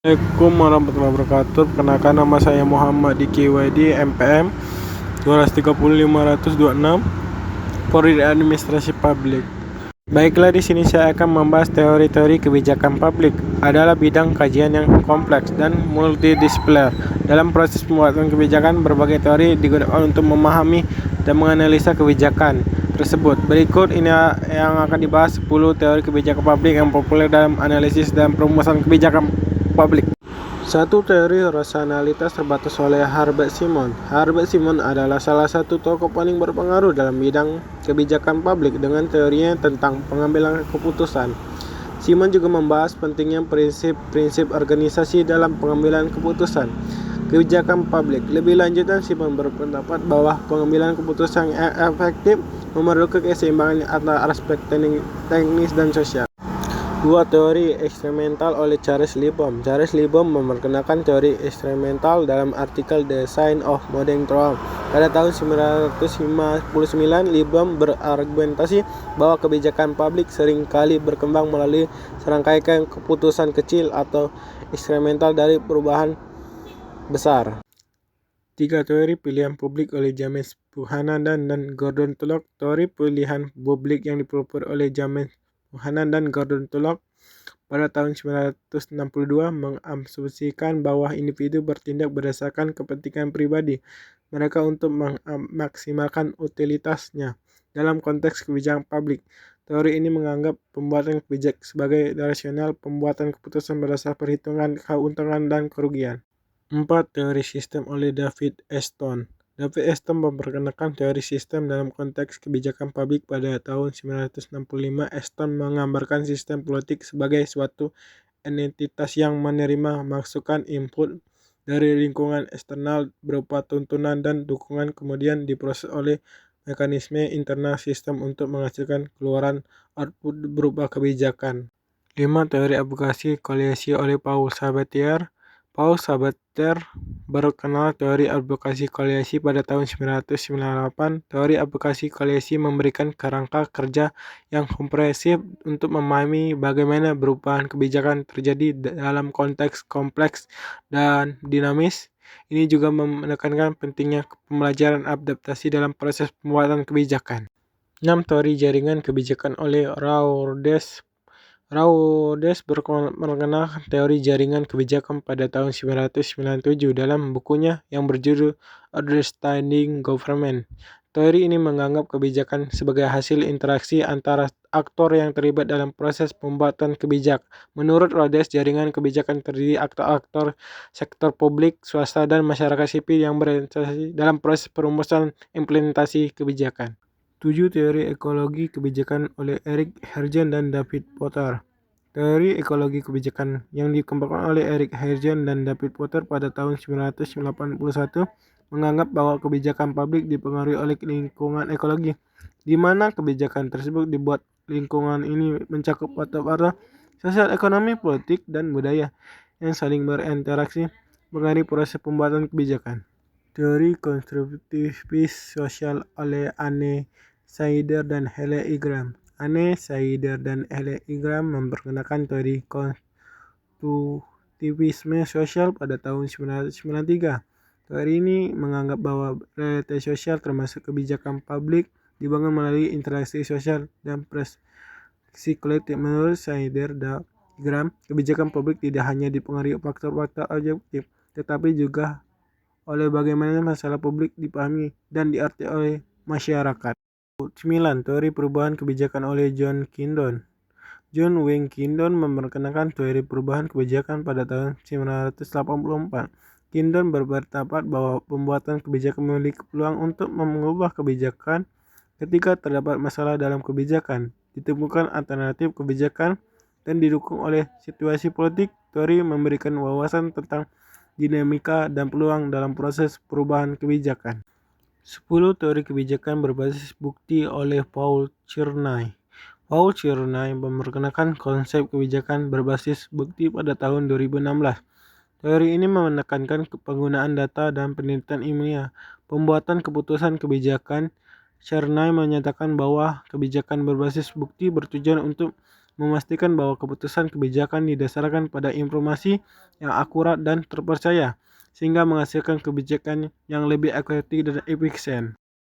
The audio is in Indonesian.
Assalamualaikum warahmatullahi wabarakatuh. Perkenalkan, nama saya Muhammad Diki Waidi, MPM 1230526, Prodi Administrasi Publik. Baiklah, di sini saya akan membahas teori-teori kebijakan publik. Adalah bidang kajian yang kompleks dan multidisipliner. Dalam proses pembuatan kebijakan, berbagai teori digunakan untuk memahami dan menganalisa kebijakan tersebut. Berikut ini yang akan dibahas 10 teori kebijakan publik yang populer dalam analisis dan perumusan kebijakan publik. Satu, teori rasionalitas terbatas oleh Herbert Simon. Herbert Simon adalah salah satu tokoh paling berpengaruh dalam bidang kebijakan publik dengan teorinya tentang pengambilan keputusan. Simon juga membahas pentingnya prinsip-prinsip organisasi dalam pengambilan keputusan kebijakan publik. Lebih lanjut, Simon berpendapat bahwa pengambilan keputusan yang efektif memerlukan keseimbangan antara aspek teknis dan sosial. Dua, teori eksperimental oleh Charles Libbom. Charles Libbom memperkenalkan teori eksperimental dalam artikel The Science of Modern Trump. Pada tahun 1959, Libbom berargumentasi bahwa kebijakan publik seringkali berkembang melalui serangkaian keputusan kecil atau eksperimental dari perubahan besar. Tiga, teori pilihan publik oleh James Buchanan dan Gordon Tullock. Teori pilihan publik yang dipelopori oleh James Buchanan dan Gordon Tullock pada tahun 1962 mengasumsikan bahwa individu bertindak berdasarkan kepentingan pribadi mereka untuk memaksimalkan utilitasnya dalam konteks kebijakan publik. Teori ini menganggap pembuatan kebijakan sebagai rasional, pembuatan keputusan berdasar perhitungan keuntungan dan kerugian. 4, teori sistem oleh David Easton. David Easton memperkenalkan teori sistem dalam konteks kebijakan publik pada tahun 1965. Easton menggambarkan sistem politik sebagai suatu entitas yang menerima masukan input dari lingkungan eksternal berupa tuntunan dan dukungan, kemudian diproses oleh mekanisme internal sistem untuk menghasilkan keluaran output berupa kebijakan. 5, teori advokasi koalisi oleh Paul Sabatier. Paul Sabatier berkenal teori advokasi koalisi pada tahun 1998. Teori advokasi koalisi memberikan kerangka kerja yang komprehensif untuk memahami bagaimana perubahan kebijakan terjadi dalam konteks kompleks dan dinamis. Ini juga menekankan pentingnya pembelajaran adaptasi dalam proses pembuatan kebijakan. 6, teori jaringan kebijakan oleh Raudes mengenal teori jaringan kebijakan pada tahun 1997 dalam bukunya yang berjudul Understanding Government. Teori ini menganggap kebijakan sebagai hasil interaksi antara aktor yang terlibat dalam proses pembuatan kebijakan. Menurut Rhodes, jaringan kebijakan terdiri aktor-aktor sektor publik, swasta, dan masyarakat sipil yang berinteraksi dalam proses perumusan implementasi kebijakan. 7, teori ekologi kebijakan oleh Eric Hergen dan David Potter. Teori ekologi kebijakan yang dikembangkan oleh Eric Hergen dan David Potter pada tahun 1981 menganggap bahwa kebijakan publik dipengaruhi oleh lingkungan ekologi, di mana kebijakan tersebut dibuat lingkungan ini mencakup faktor-faktor sosial, ekonomi, politik, dan budaya yang saling berinteraksi mengenai proses pembuatan kebijakan. Teori konstruktivis sosial oleh Anne Saider dan Hele Ingram. Anne Saider dan Hele Ingram memperkenalkan teori konstruktivisme sosial pada tahun 1993. Teori ini menganggap bahwa realitas sosial termasuk kebijakan publik dibangun melalui interaksi sosial dan praksi kolektif. Menurut Saider dan Ingram, kebijakan publik tidak hanya dipengaruhi faktor-faktor objektif, tetapi juga oleh bagaimana masalah publik dipahami dan diarti oleh masyarakat. 9, teori perubahan kebijakan oleh John Kindon. John Wayne Kindon memperkenalkan teori perubahan kebijakan pada tahun 1984. Kindon berpendapat bahwa pembuatan kebijakan memiliki peluang untuk mengubah kebijakan ketika terdapat masalah dalam kebijakan, ditemukan alternatif kebijakan, dan didukung oleh situasi politik. Teori memberikan wawasan tentang dinamika dan peluang dalam proses perubahan kebijakan. 10, teori kebijakan berbasis bukti oleh Paul Czerny. Paul Czerny memperkenalkan konsep kebijakan berbasis bukti pada tahun 2016. Teori ini menekankan penggunaan data dan penelitian ilmiah. Pembuatan keputusan kebijakan. Czerny menyatakan bahwa kebijakan berbasis bukti bertujuan untuk memastikan bahwa keputusan kebijakan didasarkan pada informasi yang akurat dan terpercaya, sehingga menghasilkan kebijakan yang lebih efektif dan efisien.